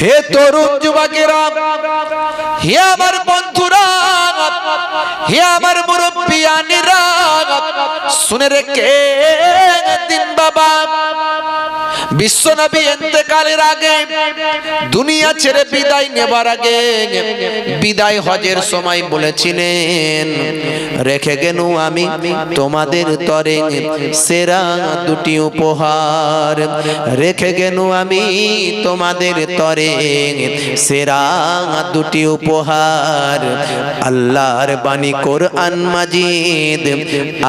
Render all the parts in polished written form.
হে তরুণ যুবকেরা, হে আমার বন্ধুরা, হে আমার মুরব্বিয়ানিরা, শুনে রেখে দিন বাবা, বিশ্বনবী ইন্তেকালের আগে, দুনিয়া ছেড়ে বিদায় নেবার আগে, বিদায় হজের সময় বলেছিলেন, রেখে গেল আমি তোমাদের তরে সেরা দুটি উপহার, রেখে গেল আমি তোমাদের তরে সেরা দুটি উপহার, আল্লাহর বাণী কোরআন মাজিদ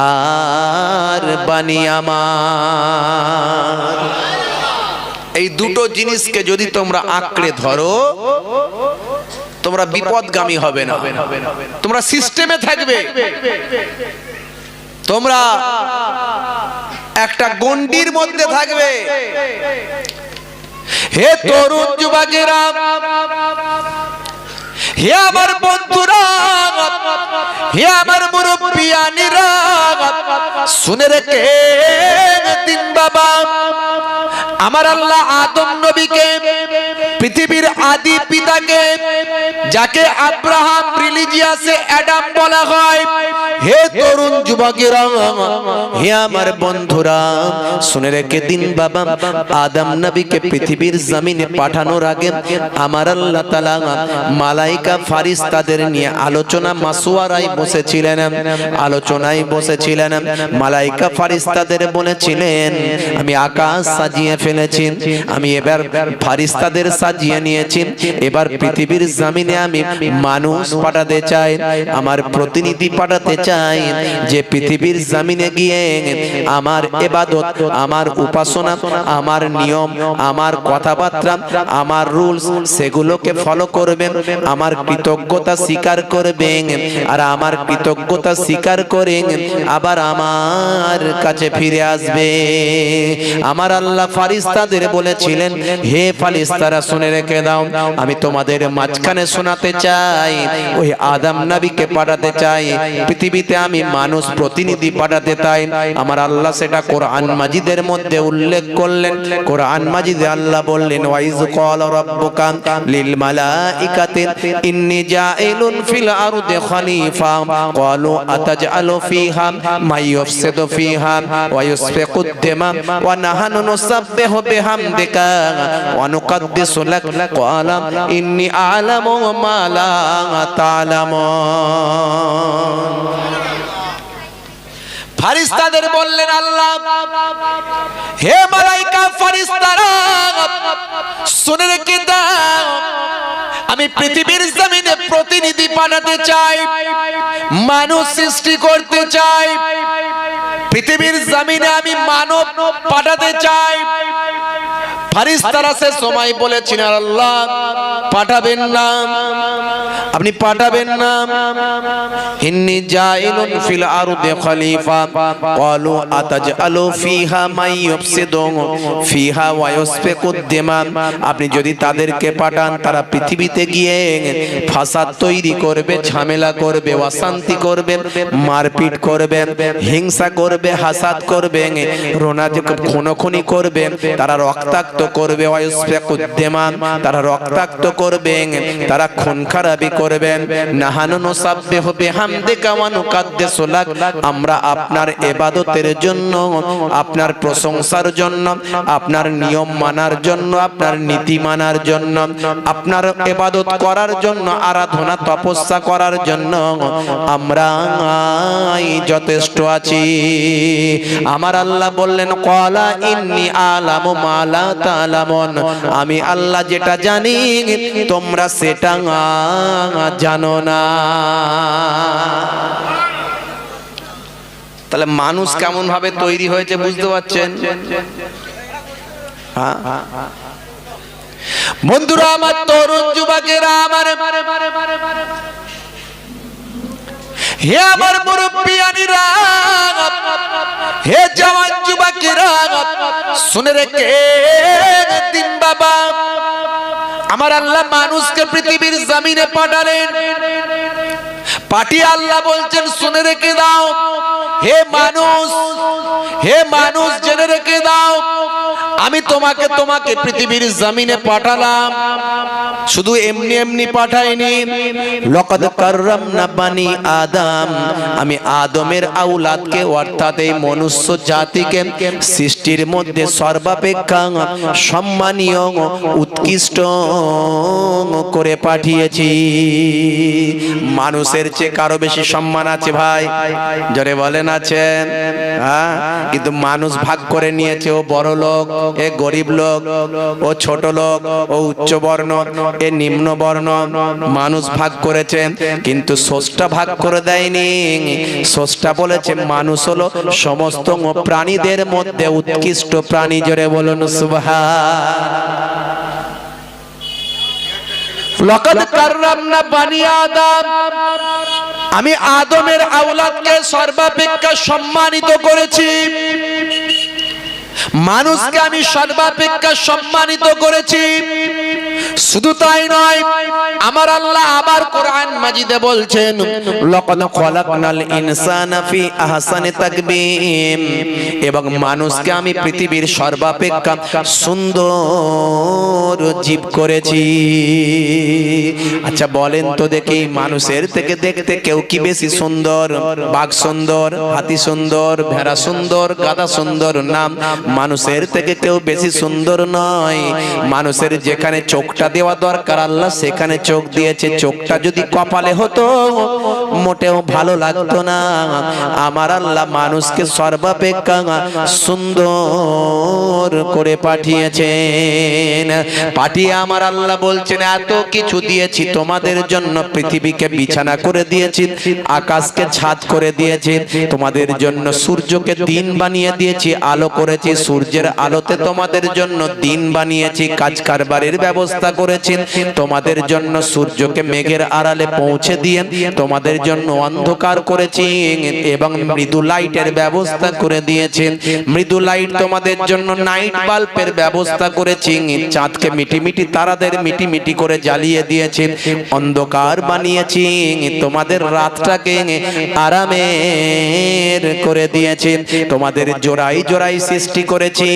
আর বাণী আমার। এই দুটো জিনিসকে যদি তোমরা আঁকড়ে ধরো, তোমরা বিপদগামী হবে না, তোমরা সিস্টেমে থাকবে, তোমরা একটা গণ্ডির মধ্যে থাকবে। হে তরুণ যুবকেরা, হে আমার বন্ধুরা, হে আমার মুরব্বিয়ানিরা, শুনে রেখে দিন বাবা, আমার আল্লাহ আদম নবীকে, পৃথিবীর আদি পিতাকে, যাকে আব্রাহাম রিলিজিয়াসে অ্যাডাম বলা হয়, হে তরুণ যুবকেরা, হে আমার বন্ধুরা, শুনে রেখে দিন বাবা, আদম নবীকে পৃথিবীর জমিনে পাঠানোর আগে আমার আল্লাহ তাআলা মালাইকা ফারিস্তাদের নিয়ে আলোচনা মাসওয়ারায় বসেছিলেন, আলোচনায় বসেছিলেন। মালাইকা ফারিস্তাদের বলেছিলেন, আমি আকাশ সাজিয়ে ফেলেছি, আমি এবার ফারিস্তাদের সাজিয়ে নিয়েছি, এবার পৃথিবীর জমিনে আমি মানুষ পাঠাতে চাই, আমার প্রতিনিধি পাঠাতে চাই, যে পৃথিবীর জমিনে গিয়ে আমার ইবাদত, আমার উপাসনা, আমার নিয়ম, আমার কথাবার্তা, আমার রুলস, সেগুলোকে ফলো করবেন, আমার কৃতজ্ঞতা স্বীকার করবেন, আর আমার কৃতজ্ঞতা স্বীকার করে আবার আমার কাছে ফিরে আসবে। আমার আল্লাহ ফারিস্তাদের বলেছিলেন, হে ফারিস্তারা শুনে রেখে দাও, আমি তোমাদের মাঝখানে শোনাতে চাই, ওই আদম নবীকে পাঠাতে চাই, পৃথিবীতে আমি মানুষ প্রতিনিধি পাঠাতে চাই। আমার আল্লাহ সেটা কোরআন মাজিদের মধ্যে উল্লেখ করলেন। কোরআন মাজিদে আল্লাহ বললেন, ওয়াইজ ক্বালা রাব্বুকা লিল মালাইকাতি ইন্নী জাইলুন ফিল আরদি খলিফা ক্বালু আতাজআলু ফিহা মাই ইউফসিদু ফিহা ওয়া ইউসফিকুদ দিমা ওয়া নাহনু নুসাব্বিহু বিহামদিকা ওয়া নুকদ্দিসু লাক ক্বালা ইন্নী আ'লামু মা লা তা'লামুন। ফারিস্তাদের বললেন আল্লাহ, হে মালাইকা ফারিস্তারা, শুনে রেখে দাও, আমি পৃথিবীর জমিনে প্রতিনিধি পাঠাতে চাই, মানুষ সৃষ্টি করতে চাই, পৃথিবীর জমিনে আমি মানব পাঠাতে চাই। ফারিস্তারা সে সময় বলেছিলেন, আল্লাহ পাঠাবেন না, আপনি পাঠাবেন না, ইন্নী জাইলুন ফিল আরদি খলিফা ক্বালু আতাজআলু ফিহা মাই ইউফসিদু ফিহা ওয়া ইউসফিকুদ দিমা, আপনি যদি তাদেরকে পাঠান, তারা পৃথিবীতে গিয়ে ফাসাদ তৈরি করবে, ঝামেলা করবে, অশান্তি করবে, মারপিট করবে, হিংসা করবে, হাসাদ করবে, রোনাজ খুনোখুনি করবে, তারা রক্তাক্ত করবে, তারা রক্তাক্ত করবেন, তারা খুন খারাপি করবেন। নাহানু নুসাব্বিহু বিহামদিকা ওয়া নুকদ্দিসু লাক, আমরা আপনার ইবাদতের জন্য, আপনার প্রশংসার জন্য, আপনার নিয়ম মানার জন্য, আপনার নীতি মানার জন্য, আপনার ইবাদত করার জন্য, আরাধনা তপস্যা করার জন্য আমরা যথেষ্ট আছি। আমার আল্লাহ বললেন, ক্বালা ইন্নী আ'লামু মা লা তা'লামুন, আমি আল্লাহ যেটা জানি তোমরা সেটা জানো না। তাহলে মানুষ কেমন ভাবে তৈরি হয়েছে বুঝতে পারছেন? বন্ধুরা আমার, তরুণ যুবকেরা আমার, হে আমার মুরব্বিয়ানিরা, হে জওয়ান যুবকেরা, শুনে রেখে দিন বাবা, আমার আল্লাহ মানুষকে পৃথিবীর জমিনে পাঠালেন, পাটি আল্লাহ বলছেন শুনে রেখে দাও, হে মানুষ, হে মানুষ জেনে রেখে দাও, আমি তোমাকে পৃথিবীর জমিনে পাঠালাম, শুধু এমনি এমনি পাঠাইনি। লাকাদ কাররামনা বানি আদম, আমি আদমের আওলাদকে অর্থাৎ এই মনুষ্য জাতিকে সৃষ্টির মধ্যে সর্বাপেক্ষা সম্মানীয় উৎকৃষ্ট করে পাঠিয়েছি। মানুষের চেয়ে কারো বেশি সম্মান আছে ভাই? জোরে বলেন আছেন? হ্যাঁ, কিন্তু মানুষ ভাগ করে নিয়েছে, ও বড় লোক, এ গরিব লোক, ও ছোট লোক, ও উচ্চ বর্ণ, এ নিম্ন বর্ণ, মানুষ ভাগ করেছে, কিন্তু স্রষ্টা ভাগ করে দেয়নি। স্রষ্টা বলেছে মানুষ হলো সমস্ত প্রাণীদের মধ্যে উৎকৃষ্ট প্রাণী। জোরে বলুন সুবহান। লাকাদ কাররামনা বানি আদম, আমি আদমের আওলাদকে সর্বাপেক্ষা সম্মানিত করেছি। মানুষকে আমি সর্বাপেক্ষা সম্মানিত করেছি। শুধু তাই নয়, আমার আল্লাহ আবার কোরআন মাজিদে বলছেন, লাকাদ খালাকনাল ইনসানা ফি আহসানি তাকবীম, এবং মানুষকে আমি পৃথিবীর সর্বাপেক্ষা সুন্দর জীব করেছি। আচ্ছা বলেন তো দেখি, মানুষের থেকে দেখতে কেউ কি বেশি সুন্দর? বাঘ সুন্দর, হাতি সুন্দর, ভেড়া সুন্দর, গাধা সুন্দর? না, মানুষের থেকে কেউ বেশি সুন্দর নয়। মানুষের যেখানে চোখটা দেওয়া দরকার আল্লাহ সেখানে চোখ দিয়েছে। চোখটা যদি কপালে হতো মোটেও ভালো লাগতো না। আমার আল্লাহ মানুষকে সর্বাপেক্ষা সুন্দর করে পাঠিয়েছেন। পাঠিয়ে আমার আল্লাহ বলছেন, এত কিছু দিয়েছি তোমাদের জন্য, পৃথিবীকে বিছানা করে দিয়েছি, আকাশকে ছাদ করে দিয়েছি, তোমাদের জন্য সূর্যকে দিন বানিয়ে দিয়েছি, আলো করেছি, সূর্যের আলোতে তোমাদের জন্য দিন বানিয়েছি, কাজ কারবারের ব্যবস্থা করেছি, তোমাদের জন্য সূর্যকে মেঘের আড়ালে পৌঁছে দিয়ে তোমাদের জন্য অন্ধকার করেছি এবং মৃদু লাইটের ব্যবস্থা করে দিয়েছি। মৃদু লাইট তোমাদের জন্য নাইট বাল্বের ব্যবস্থা করেছি, চাঁদকে মিটিমিটি তারাদের মিটিমিটি করে জ্বালিয়ে দিয়েছি, অন্ধকার বানিয়েছি, তোমাদের রাতটাকে আরামের করে দিয়েছি, তোমাদের জোড়াই জোড়াই সৃষ্টি করেছি,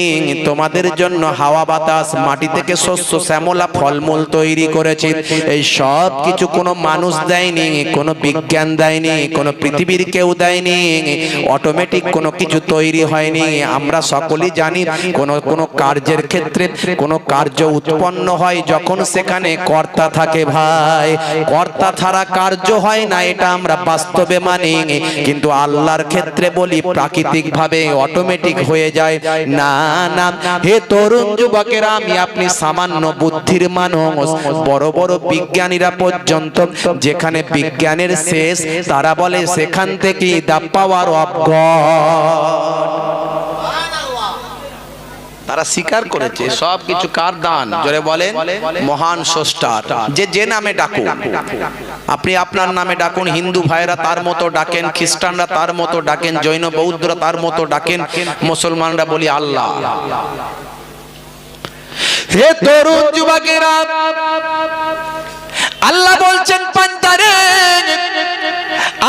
তোমাদের জন্য হাওয়া বাতাস, মাটি থেকে শস্য শ্যামলা ফলমূল তৈরি করেছি। এই সব কিছু কোনো মানুষ দেয়নি, কোনো বিজ্ঞান দেয়নি, কোনো পৃথিবীর কেউ দেয়নি, অটোমেটিক কোনো কিছু তৈরি হয়নি। আমরা সকলেই জানি কোনো কার্যের ক্ষেত্রে কোনো কার্য উৎপন্ন হয় যখন সেখানে কর্তা থাকে ভাই। কর্তা ছাড়া কার্য হয় না, এটা আমরা বাস্তবে মানি, কিন্তু আল্লাহর ক্ষেত্রে বলি প্রাকৃতিকভাবে অটোমেটিক হয়ে যায়। না না, হে তরুণ যুবকেরা, আমি আপনি সামান্য বুদ্ধির মানুষ, বড় বড় বিজ্ঞানীরা পর্যন্ত যেখানে বিজ্ঞানের শেষ, তারা বলে সেখান থেকে দা পাওয়ার অফ গড। তারা স্বীকার করেছে সব কিছু কার দান? জোরে বলেন, মহান স্রষ্টার। যে নামে ডাকুন, আপনি আপনার নামে ডাকুন, হিন্দু ভাইরা তার মতো ডাকেন, খ্রিস্টানরা তার মতো ডাকেন, জৈন বৌদ্ধরা তার মতো ডাকেন, মুসলমানরা বলি আল্লাহ। হে তরুণ যুবকেরা, আল্লাহ বলছেন পান্তারে,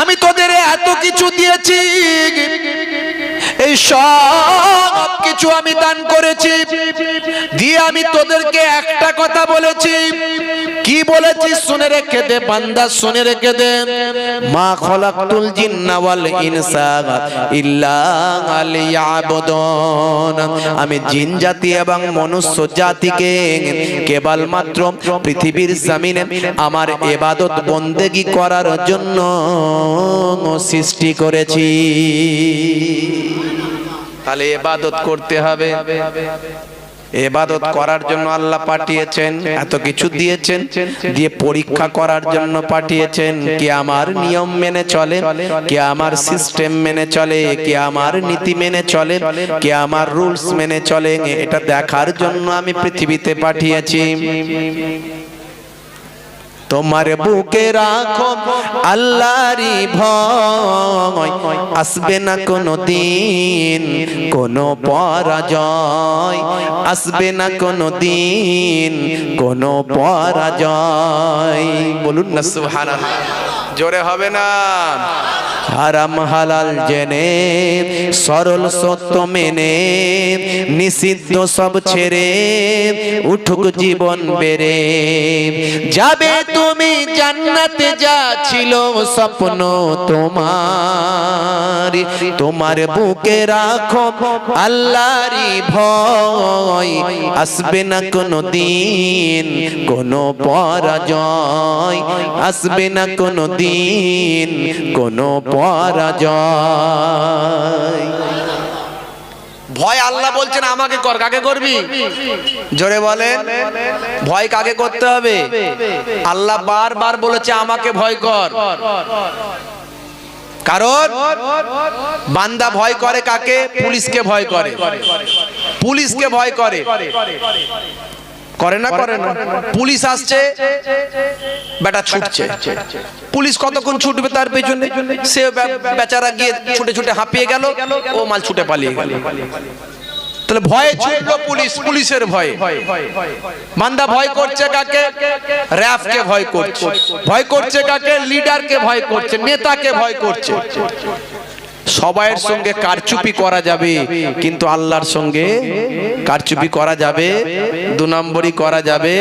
আমি তোদের এত কিছু দিয়েছি, এই সব কিছু আমি দান করেছি, দিয়ে আমি তোদেরকে একটা কথা বলেছি। কি বলেছি? শুনে রেখে দে বান্দা, শুনে রেখে দে। মা খলাকতুল জিন্না ওয়াল ইনসা ইল্লা লিয়াবুদুন, আমি জিন জাতি এবং মনুষ্য জাতিকে কেবলমাত্র পৃথিবীর জমিনে আমার ইবাদত বন্দেগী করার জন্য সৃষ্টি করেছি। তাহলে ইবাদত করতে হবে, ইবাদত করার জন্য আল্লাহ পাঠিয়েছেন, এত কিছু দিয়েছেন, দিয়ে পরীক্ষা করার জন্য পাঠিয়েছেন। কি আমার নিয়ম মেনে চলে, কি আমার সিস্টেম মেনে চলে, কি আমার নীতি মেনে চলে, কি আমার রুলস মেনে চলে, এটা দেখার জন্য আমি পৃথিবীতে পাঠিয়েছি। তোমার বুকে রাখো আল্লাহরই ভয়, আসবে না কোনো দিন কোনো পরাজয়, আসবে না কোনো দিন কোনো পরাজয়। বলুন না সুবহানাল্লাহ। জোরে হবে না। হারাম হালাল জেনে সরল সত্য মেনে নিষিদ্ধ সব ছেড়ে উঠুক জীবন বেড়ে যাবে তুমি জান্নাতে যা ছিল স্বপ্ন তোমার তোমার বুকে রাখো আল্লাহরই ভয় আসবে না কোনো দিন কোনো পরাজয় আসবে না কোনো দিন কোনো পরাজয়। ভয় আল্লাহ বলছেন আমাকে কর, কাকে করবি? জোরে বলেন, ভয় কাকে করতে হবে? আল্লাহ বারবার বলেছে আমাকে ভয় কর। কারণ বান্দা ভয় করে কাকে? পুলিশকে ভয় করে, পুলিশকে ভয় করে, করে না করে না? পুলিশ আসছে, বেটা ছুটছে, পুলিশ কতক্ষণ ছুটবে তার পেছনে? সে বেচারা গিয়ে ছুটে ছুটে হাঁপিয়ে গেল, ও মাল ছুটে পালিয়ে গেল। তাহলে ভয়ে ছুটলো পুলিশ, পুলিশের ভয়ে। বান্দা ভয় করছে কাকে? র‍্যাফকে ভয় করছে। ভয় করছে কাকে? লিডারকে ভয় করছে, নেতাকে ভয় করছে। সবাইয়ের সঙ্গে কারচুপি করা যাবে, কিন্তু আল্লাহর সঙ্গে কারচুপি করা যাবে, দু নম্বরই করা যাবে।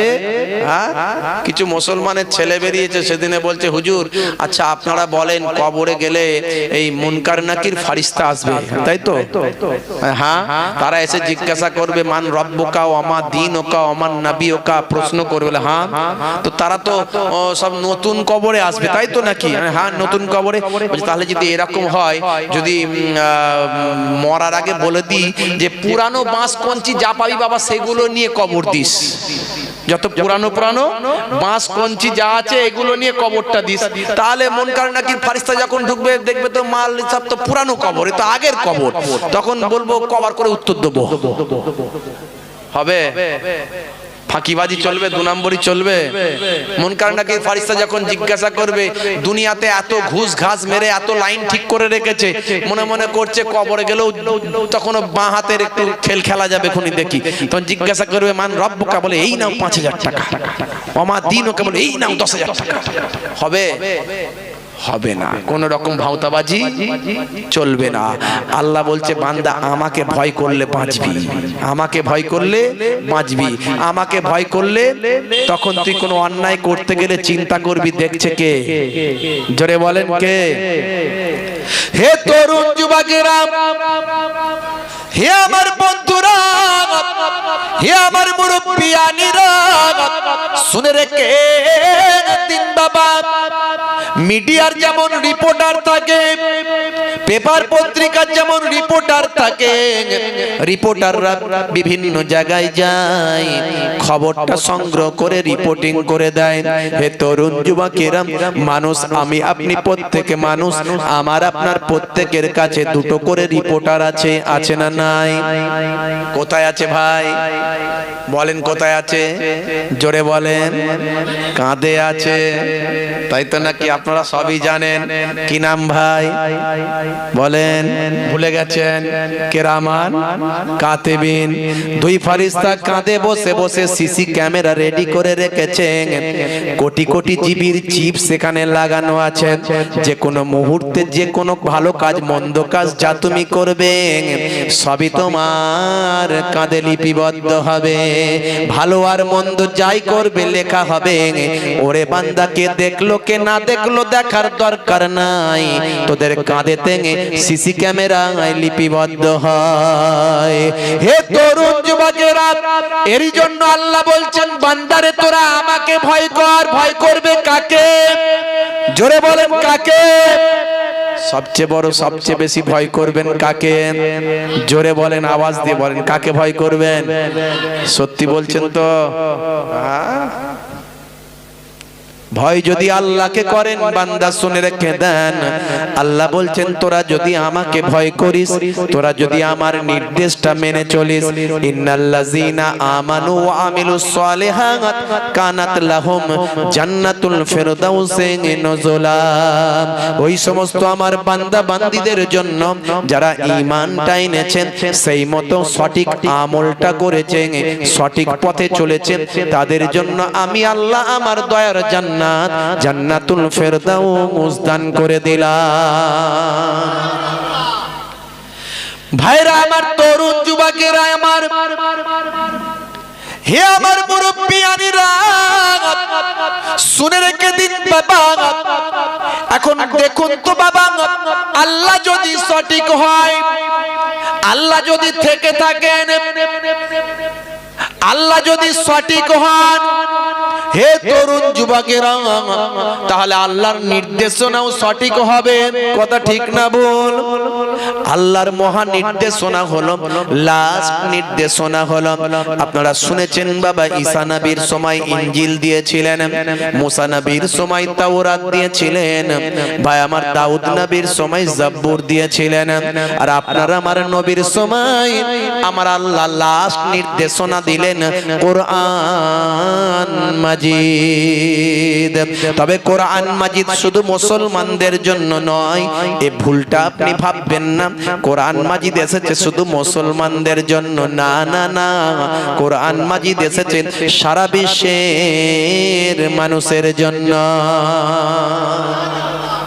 কিছু মুসলমানের ছেলে বেরিয়েছে সেদিনে, বলছে হুজুর আচ্ছা আপনারা বলেন কবরে গেলে এই মুনকার নাকির ফারিস্তা আসবে, তাই তো? হ্যাঁ, তারা এসে জিজ্ঞাসা করবে মান রব্বুকা ওয়া মা দীনুকা ওয়া মান নাবিয়ুকা, প্রশ্ন করবে। হ্যাঁ, তো তারা তো সব নতুন কবরে আসবে, তাই তো নাকি? হ্যাঁ, নতুন কবরে। তাহলে যদি এরকম হয়, যদি মরার আগে বলে দিই যে পুরানো বাঁশ কঞ্চি যা পাবি বাবা সেগুলো নিয়ে কবর দিস, যত পুরানো পুরানো বাঁশ কঞ্চি যা আছে এগুলো নিয়ে কবরটা দিস, তাহলে মুনকার নাকির ফারিস্তা যখন ঢুকবে দেখবে তো মাল সব তো পুরানো কবর, এ তো আগের কবর, তখন বলবো কভার করে উত্তর দেবো। হবে? ফাঁকিবাজি চলবে, দু নম্বরই চলবে। মুনকার নাকির ফারিস্তা যখন জিজ্ঞাসা করবে দুনিয়াতে এত ঘুষ ঘাস মেরে এত লাইন ঠিক করে রেখেছে, মনে মনে করছে কবরে গেলেও তখন বাঁ হাতের একটু খেল খেলা যাবে খুনি দেখি, তখন জিজ্ঞাসা করবে মান রব্বুকা, বলে এই নাও ৫,০০০ টাকা, ওমা দীনুকা বলে এই নাও ১০,০০০ টাকা। হবে? হবে না। কোন রকম ভাওতাবাজি চলবে না। আল্লাহ বলছে বান্দা আমাকে ভয় করলে বাঁচবি, আমাকে ভয় করলে বাঁচবি, আমাকে ভয় করলে তখন তুই কোনো অন্যায় করতে গেলে চিন্তা করবি দেখছে কে? জোরে বলেন কে? হে তরুণ যুবকেরা, হে আমার বন্ধুরা, হে আমার মুরব্বিয়ানিরা, শুনে রেখে দিন বাবা, মিডিয়ার যেমন রিপোর্টার থাকে, পেপার পত্রিকার যেমন রিপোর্টার থাকে, রিপোর্টাররা বিভিন্ন জায়গায় যায়, খবরটা সংগ্রহ করে রিপোর্টিং করে দেয়। হে তরুণ যুবকেরা, মানুষ আমি আপনি প্রত্যেকে মানুষ, আমার আপনার প্রত্যেকের কাছে দুটো করে রিপোর্টার আছে, আছে না নাই? কোথায় আছে ভাই? বলেন কোথায় আছে? জোরে বলেন। কাঁধে আছে, তাই তো নাকি? আপনারা সবই জানেন। কি নাম ভাই? বলেন, ভুলে গেছেন? কেরামান কাতিবিন। দুই ফারিস্তা কাঁধে বসে বসে সিসি ক্যামেরা রেডি করে রেখেছেন, কোটি কোটি জিবির চিপ সেখানে লাগানো আছে। যে কোনো মুহূর্তে যে কোনো ভালো কাজ মন্দ কাজ যা তুমি করবে সবই তোমার কাঁধে লিপিবদ্ধ হবে। ভালো আর মন্দ যাই করবে লেখা হবে। ওরে বান্দা, কে দেখলো কে না দেখলো দেখার দরকার নাই, তোদের কাঁধেতে সিসি ক্যামেরায় লিপিবদ্ধ হয়। হে তরুণ যুবকেরা, এরই জন্য আল্লাহ বলছেন বান্দারে তোরা আমাকে ভয় কর। ভয় করবে কাকে? জোরে বলেন কাকে? সবচেয়ে বড় সবচেয়ে বেশি ভয় করবেন কাকে? জোরে বলেন, আওয়াজ দিয়ে বলেন, কাকে ভয় করবেন? সত্যি বলছেন তো? ভয় যদি আল্লাহকে করেন বান্দা শুনে রেখে দেন, আল্লাহ বলছেন তোরা যদি আমাকে ভয় করিস, তোরা যদি আমার নির্দেশটা মেনে চলিস, ইন্নাল্লাযীনা আমানু ওয়া আমিলুস সালিহাত কানাত লাহুম জান্নাতুল ফিরদাউসি নুজুলা। ওই সমস্ত আমার বান্দা বান্দীদের জন্য যারা ঈমানটা এনেছেন, সেই মতো সঠিক আমলটা করেছেন, সঠিক পথে চলেছেন, তাদের জন্য আমি আল্লাহ আমার দয়ার জান্নাত জান্নাত জান্নাতুল ফেরদাউস দান করে দিলাম। ভাইরা আমার, তরুণ যুবকেরা আমার, হে আমার মুরব্বিয়ানিরা, শুনে রেখে দিন বাবা। এখন দেখুন তো বাবা, আল্লাহ যদি সঠিক হয়, আল্লাহ যদি থেকে থাকেন, আল্লাহ যদি সঠিক হন, হে তরুণ যুবকেরা, তাহলে আল্লাহর নির্দেশনাও সঠিক হবে। কথা ঠিক না বল? আল্লাহর মহা নির্দেশনা হলো, লাস্ট নির্দেশনা হলো, আপনারা শুনেছেন বাবা, ঈসা নবীর সময় ইনজিল দিয়েছিলেন, মুসা নবীর সময় তাওরাত দিয়েছিলেন, ভাই আমার দাউদ নবীর সময় জাবুর দিয়েছিলেন, আর আপনারা আমার নবীর সময় আমার আল্লাহ লাস্ট নির্দেশনা দিলেন কোরআন মাজিদ। তবে কোরআন মাজিদ শুধু মুসলমানদের জন্য নয়, এই ভুলটা আপনি ভাববেন না। কোরআন মাজিদ এসেছে শুধু মুসলমানদের জন্য, না না না, কোরআন মাজিদ এসেছে সারা বিশ্বের মানুষের জন্য।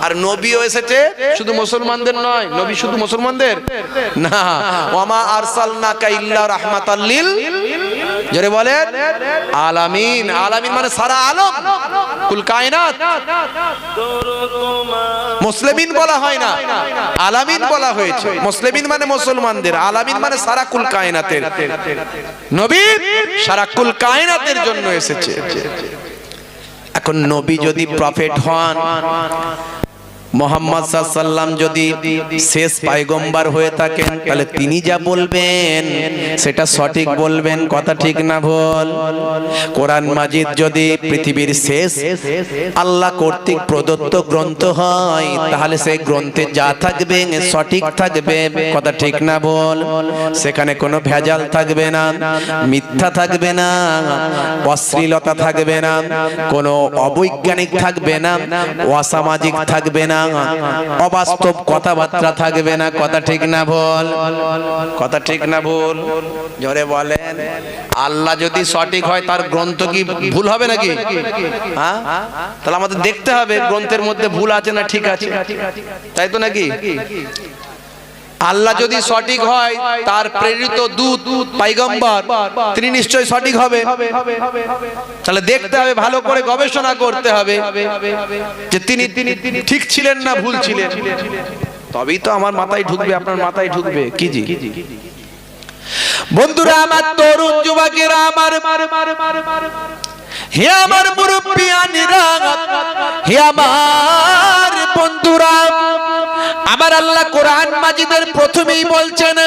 আর নবীও এসেছে শুধু মুসলমানদের নয়। নবী শুধু মুসলমানদের না, ওয়ামা আরসালনাকা ইল্লা রাহমাতাল লিল, জোরে বলেন, আলামিন। আলামিন মানে সারা আলম, কুল কায়নাত। মুসলিমিন বলা হয় না, আলামিন বলা হয়েছে। মুসলিমিন মানে মুসলমানদের, আলামিন মানে সারা কুল কায়নাতের। নবী সারা কুল কায়নাতের জন্য এসেছে। এখন নবী যদি প্রফেট হন, মুহাম্মদ সাল্লাল্লাহু আলাইহি ওয়াসাল্লাম যদি শেষ পয়গম্বর হয়ে থাকেন, তাহলে তিনি যা বলবেন সেটা সঠিক বলবেন। কথা ঠিক না ভুল? কোরআন মাজিদ যদি পৃথিবীর শেষ আল্লাহ কর্তৃক প্রদত্ত গ্রন্থ হয়, তাহলে সেই গ্রন্থে যা থাকবে সঠিক থাকবে। কথা ঠিক না ভুল? সেখানে কোনো ভেজাল থাকবে না, মিথ্যা থাকবে না, অশ্লীলতা থাকবে না, কোনো অবৈজ্ঞানিক থাকবে না, অসামাজিক থাকবে না, অবাস্তব কথাবার্তা থাকবে না। কথা ঠিক না ভুল? কথা ঠিক না ভুল? জোরে বলেন। আল্লাহ যদি সঠিক হয়, তার গ্রন্থ কি ভুল হবে নাকি? হ্যাঁ, তাহলে আমাদের দেখতে হবে গ্রন্থের মধ্যে ভুল আছে না ঠিক আছে, তাই তো নাকি? আল্লাহ যদি সঠিক হয়, তার প্রেরিত দূত পয়গম্বর তিনি নিশ্চয়ই সঠিক হবে। তাহলে দেখতে হবে, ভালো করে গবেষণা করতে হবে যে তিনি ঠিক ছিলেন না ভুল ছিলেন, তবেই তো আমার মাথায় ঢুকবে, আপনার মাথায় ঢুকবে। কি জি বন্ধুরা আমার, তরুণ যুবকেরা আমার, হে আমার মুরব্বিয়ানিরা, হে আমার বন্ধুরা, আমার আল্লাহ কোরআন মাজিদের প্রথমেই বলছেন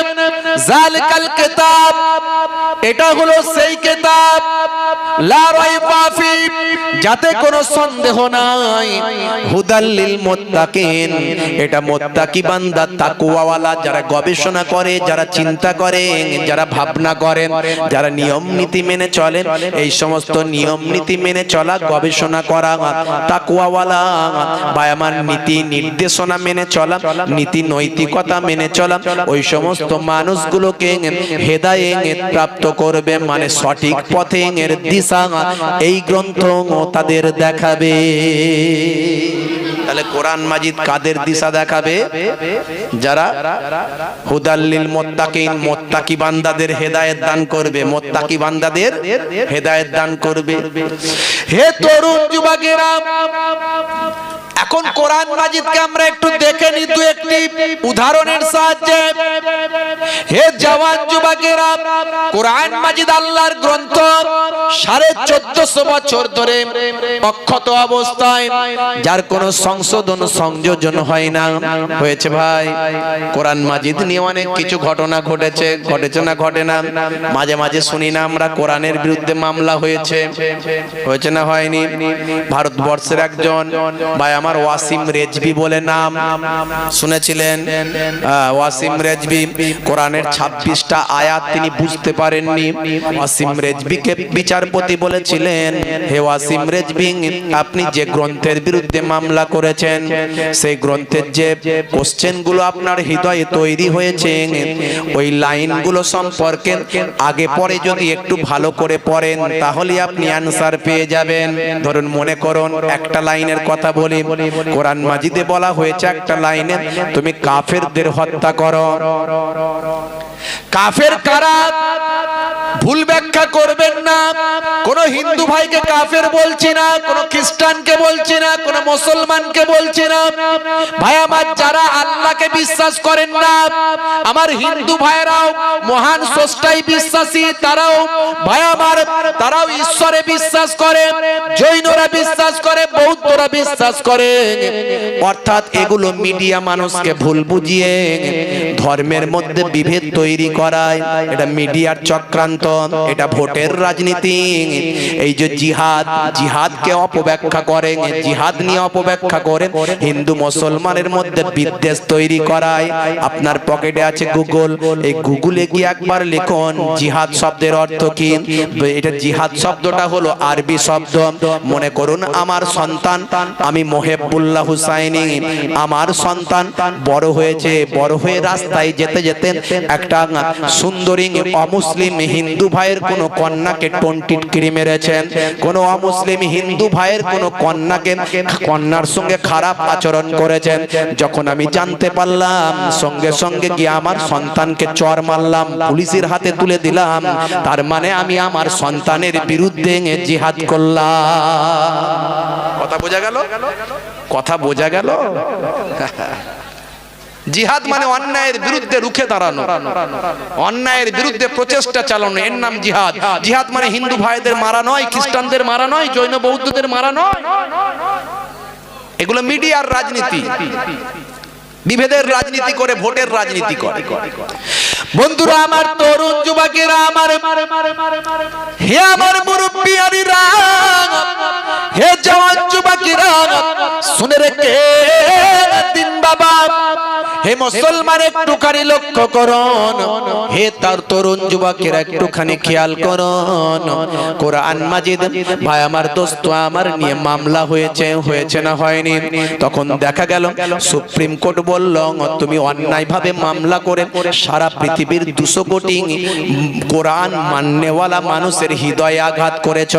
যালিকাল কিতাব, এটা হলো সেই কিতাব লা রাইবা ফি, যাতে কোনো সন্দেহ নাই, হুদাল লিল মুত্তাকিন, এটা মুত্তাকি বান্দা, তাকওয়াওয়ালা, যারা গবেষণা করে, যারা চিন্তা করে, যারা ভাবনা করেন, যারা নিয়ম নীতি মেনে চলেন, এই সমস্ত নিয়ম নীতি মেনে চলা, গবেষণা করা, তাকওয়াওয়ালা বা আমার নীতি নির্দেশনা মেনে চলা, নীতি নৈতিকতা মেনে চলা, ওই সমস্ত মানুষগুলোকে হেদায়েত প্রাপ্ত করবে, মানে সঠিক পথে এর দিশা এই গ্রন্থ তাদের দেখাবে। তাহলে কোরআন মাজিদ কাদের দিশা দেখাবে? যারা হুদাল লিল মুত্তাকিন, মুত্তাকি বান্দাদের হেদায়েত দান করবে, মুত্তাকি বান্দাদের হেদায়েত দান করবে। হে তরুণ যুবকেরা, এখন কোরআন মাজিদকে আমরা একটু দেখে নিই দু একটি উদাহরণের সাহায্যে। হে জওয়ান যুবকেরা, কোরআন মাজিদ আল্লাহর গ্রন্থ 1450 বছর ধরে অক্ষত অবস্থায়, যার কোনো সংশোধন সংযোজন হয় না। হয়েছে ভাই, কোরআন মাজিদ নিয়ে অনেক কিছু ঘটনা ঘটেছে, ঘটেছে না ঘটে না? মাঝে মাঝে শুনি না আমরা কোরআনের বিরুদ্ধে মামলা হয়েছে, হয়েছে না হয়নি? ভারতবর্ষের একজন ভাই আমার আমার ওয়াসিম রেজভি বলে নাম শুনেছিলেন? ওয়াসিম রেজভি কোরআনের 26টা আয়াত তিনি বুঝতে পারেননি। ওয়াসিম রেজভিকে বিচারপতি বলেছিলেন, হে ওয়াসিম রেজভি, আপনি যে গ্রন্থের বিরুদ্ধে মামলা করেছেন সেই গ্রন্থের যে কোশ্চেনগুলো আপনার হৃদয়ে তৈরি হয়েছে ওই লাইনগুলো সম্পর্কে আগে পরে যদি একটু ভালো করে পড়েন তাহলে আপনি অ্যানসার পেয়ে যাবেন। ধরুন মনে করুন একটা লাইনের কথা বলি, কোরআন মাজিদে বলা হয়েছে একটা লাইনে, তুমি কাফেরদের হত্যা করো। কাফের কারা? ভুল ব্যাখ্যা করবেন না। কোন হিন্দু ভাইকে কাফের বলছি না, কোন খ্রিস্টানকে বলছি না, কোন মুসলমানকে বলছি না। ভাই আমার যারা আল্লাহকে বিশ্বাস করেন না, আমার হিন্দু ভাইরাও মহান স্রষ্টায় বিশ্বাসী, তারাও ভাই আমার তারাও ঈশ্বরে বিশ্বাস করে, জৈনরা বিশ্বাস করে, বৌদ্ধরা বিশ্বাস করে। অর্থাৎ এগুলো মিডিয়া মানুষকে ভুল বুঝিয়ে ধর্মের মধ্যে বিভেদ তৈরি করায়। এটা মিডিয়ার চক্রান্ত, এটা ভোটের রাজনীতি। এই যে জিহাদ, জিহাদকে অপব্যাখ্যা করে, জিহাদ নিয়ে অপব্যাখ্যা করে হিন্দু মুসলমানের মধ্যে বিদ্বেষ তৈরি করায়। আপনার পকেটে আছে গুগল, এই গুগলে গিয়ে একবার লিখুন জিহাদ শব্দের অর্থ কি। এটা জিহাদ শব্দটা হলো আরবি শব্দ। মনে করুন আমার সন্তান, আমি মোহেবুল্লাহ হুসাইনি, আমার সন্তান বড় হয়েছে, বড় হয়ে রাস্তায় যেতে যেতে একটা সুন্দরী অমুসলিম হিন্দু ভাইয়ের কোন কন্যাকে টন্টিটকিরি মেরেছেন, কোন অমুসলিম হিন্দু ভাইয়ের কোন কন্যার সঙ্গে খারাপ আচরণ করেছেন। যখন আমি জানতে পারলাম সঙ্গে সঙ্গে গিয়ে আমার সন্তানকে চর মারলাম, পুলিশের হাতে তুলে দিলাম। তার মানে আমি আমার সন্তানের বিরুদ্ধে জিহাদ করলাম। কথা বোঝা গেল? কথা বোঝা গেল? জিহাদ মানে অন্যায়ের বিরুদ্ধে রুখে দাঁড়ানো, অন্যায়ের বিরুদ্ধে প্রচেষ্টা চালানো, এর নাম জিহাদ। জিহাদ মানে হিন্দু ভাইদের মারা নয়, খ্রিস্টানদের মারা নয়, জৈন বৌদ্ধদের মারা নয়। এগুলো মিডিয়ার রাজনীতি, বিভেদের রাজনীতি করে, ভোটের রাজনীতি করে। বন্ধুরা আমার, তরুণ যুবকেরা আমার, হে আমার মুরব্বিয়ানিরা, হে জওয়ান যুবকেরা, শুনে রেখে দিন বাবা, হে মুসলমান একটুখানি লক্ষ্য করুন, হে তার তরুণ যুবকেরা একটুখানি খেয়াল করুন। কোরআন মাজিদ ভাই আমার দোস্ত আমার নিয়ে মামলা হয়েছে না হয়নি? তখন দেখা গেল সুপ্রিম কোর্ট বলল তুমি অন্যায়ভাবে মামলা করে সারা পৃথিবীর 200 কোটি কোরআন মাননেওয়ালা মানুষের হৃদয়ে আঘাত করেছ।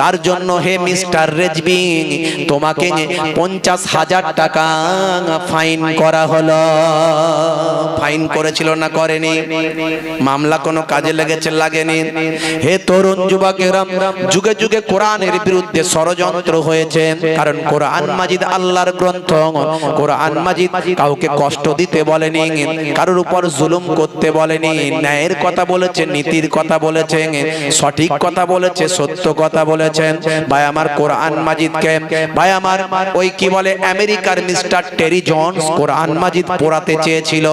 তার জন্য হে মিস্টার রেজভি তোমাকে 50,000 টাকা ফাইন করা হলো। ফাইন করেছিল না করেনি? মামলা কোনো কাজে লেগেছে? লাগেনি। হে তরুণ যুবকেরা, যুগে যুগে কোরআনের বিরুদ্ধে ষড়যন্ত্র হয়েছে, কারণ কোরআন মাজিদ আল্লাহর গ্রন্থ। কোরআন মাজিদ কাউকে কষ্ট দিতে বলেনি, কারোর উপর জুলুম করতে বলেনি, ন্যায়ের কথা বলেছে, নীতির কথা বলেছে, সঠিক কথা বলেছে, সত্য কথা বলেছেন। ভাই আমার কোরআন মাজিদকে ভাই আমার ওই কি বলে আমেরিকার মিস্টার টেরি জনস কোরআন মাজিদ পোড়াতে চেয়েছিল,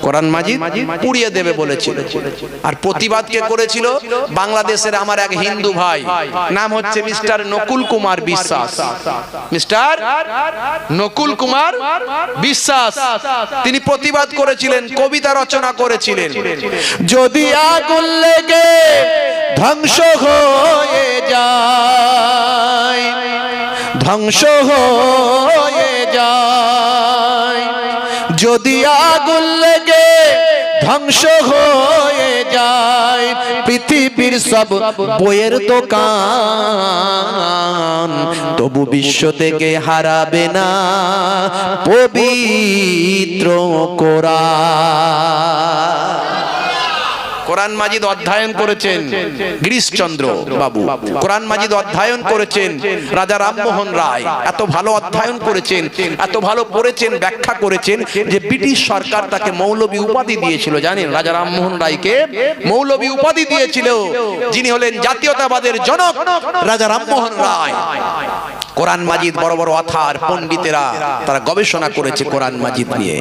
কোরআন মাজিদ পুড়িয়ে দেবে বলেছিল। আর প্রতিবাদ কে করেছিল? বাংলাদেশের আমার এক হিন্দু ভাই, নাম হচ্ছে মিস্টার নকুল কুমার বিশ্বাস। মিস্টার নকুল কুমার বিশ্বাস তিনি প্রতিবাদ করেছিলেন, কবিতা রচনা করেছিলেন। যদি আগুন লেগে ধ্বংস হয়ে যায়, ধ্বংস হয়ে যায়, যদি আগুন লেগে ধ্বংস হয়ে যায় পৃথিবীর সব বইয়ের দোকান, তবু বিশ্ব থেকে হারাবে না পবিত্র কোরআন। কোরআন মাজিদ অধ্যয়ন করেছেন গিরিশচন্দ্র বাবু, কোরআন মাজিদ অধ্যয়ন করেছেন রাজা রামমোহন রায়। এত ভালো অধ্যয়ন করেছেন, এত ভালো পড়েছেন, ব্যাখ্যা করেছেন যে ব্রিটিশ সরকার তাকে মৌলবী উপাধি দিয়েছিল। জানেন রাজা রামমোহন রায়কে মৌলবী উপাধি দিয়েছিল, যিনি হলেন জাতীয়তাবাদের জনক রাজা রামমোহন রায়। কোরআন মাজিদ বড় বড় অথার পণ্ডিতেরা তারা গবেষণা করেছে কোরআন মাজিদ নিয়ে।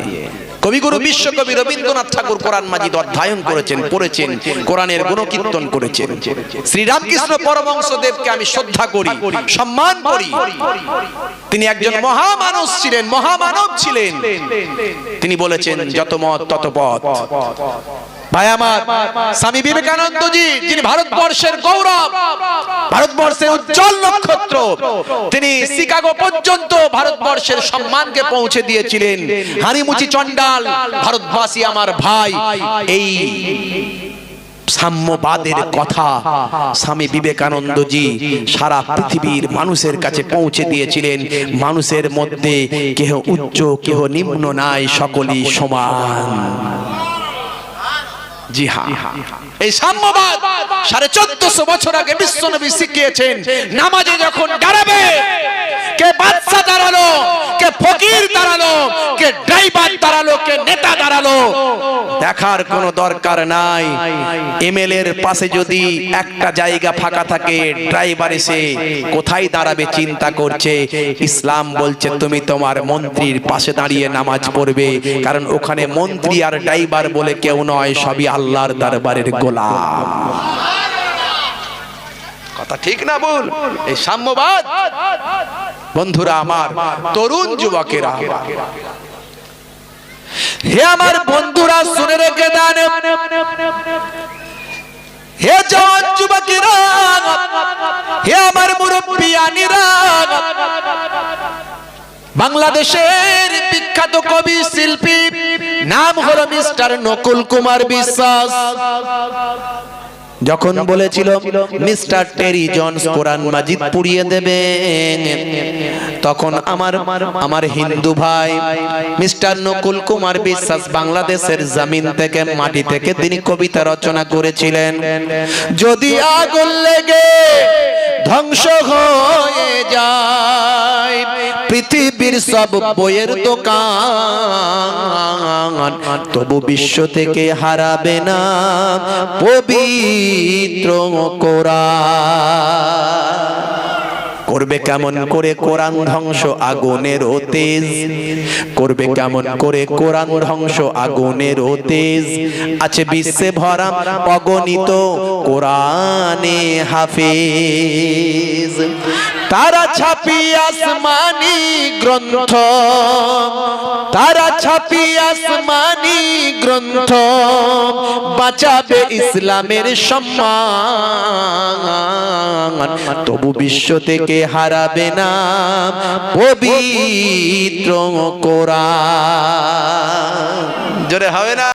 কবিগুরু বিশ্বকবি রবীন্দ্রনাথ ঠাকুর কোরআন মাজিদ অধ্যয়ন করেছেন, পড়েছেন, কোরআনের গুণকীর্তন করেছেন। শ্রীরামকৃষ্ণ পরমহংসদেবকে আমি শ্রদ্ধা করি, সম্মান করি। তিনি একজন মহামানব ছিলেন, মহামানব ছিলেন। তিনি বলেছেন যত মত তত পথ। ভাই আমার, স্বামী বিবেকানন্দজি যিনি ভারতবর্ষের গৌরব, ভারতবর্ষের উজ্জ্বল নক্ষত্র, তিনি শিকাগো পর্যন্ত ভারতবর্ষের সম্মানকে পৌঁছে দিয়েছিলেন। হানিমুচি চন্ডাল, ভারতবাসী আমার ভাই, এই সাম্যবাদের কথা স্বামী বিবেকানন্দজি সারা পৃথিবীর মানুষের কাছে পৌঁছে দিয়েছিলেন। মানুষের মধ্যে কেহ উচ্চ কেহ নিম্ন নাই, সকলেই সমান। জি হ্যাঁ, এই সাম্যবাদ 1450 বছর আগে বিশ্বনবী শিখিয়েছেন। নামাজে যখন দাঁড়াবে, কে বাদশা দাঁড়ালো, কে ফকির দাঁড়ালো, কে ড্রাইভার দাঁড়ালো, কে নেতা দাঁড়ালো, দেখার কোনো দরকার নাই। এমএলএ এর পাশে যদি একটা জায়গা ফাঁকা থাকে, ড্রাইভার এসে কোথায় দাঁড়াবে চিন্তা করছে। ইসলাম বলছে তুমি তোমার মন্ত্রীর পাশে দাঁড়িয়ে নামাজ পড়বে, কারণ ওখানে মন্ত্রী আর ড্রাইভার বলে কেউ নয়, সবই আল্লাহর দরবারের গোলাম। কথা ঠিক না ভুল? এই সাম্যবাদ বন্ধুরা আমার, তরুণ যুবকেরা, হে আমার বন্ধুরা শুনে রেখে দেন, হে জওয়ান যুবকেরা, হে আমার মুরব্বিয়ানিরা, বাংলাদেশের বিখ্যাত কবি শিল্পী নাম হলো মিস্টার নকুল কুমার বিশ্বাস। যখন বলেছিল মিস্টার টেরি জনস কোরআন মাজিদ পুড়িয়ে দেবেন, তখন আমার হিন্দু ভাই মিস্টার নকুল কুমার বিশ্বাস বাংলাদেশের জমিন থেকে, মাটি থেকে তিনি কবিতা রচনা করেছিলেন। যদি আগুন লেগে ধ্বংস হয়ে যায় পৃথিবীর সব বইয়ের দোকান, তবু বিশ্ব থেকে হারাবে না পবিত্র কোরআন। করবে কেমন করে কোরআন ধ্বংস আগুনের তেজ, করবে কেমন করে কোরআন ধ্বংস আগুনের তেজ। আছে বিশ্বে ভরা অগণিত কোরআনে হাফেজ, তারা ছাপি আসমানি গ্রন্থ, তারা ছাপি আসমানি গ্রন্থ, বাঁচাবে ইসলামের সম্মান, তবু বিশ্ব থেকে হারাবে না পবিত্র কোরআন। জোরে হবে না?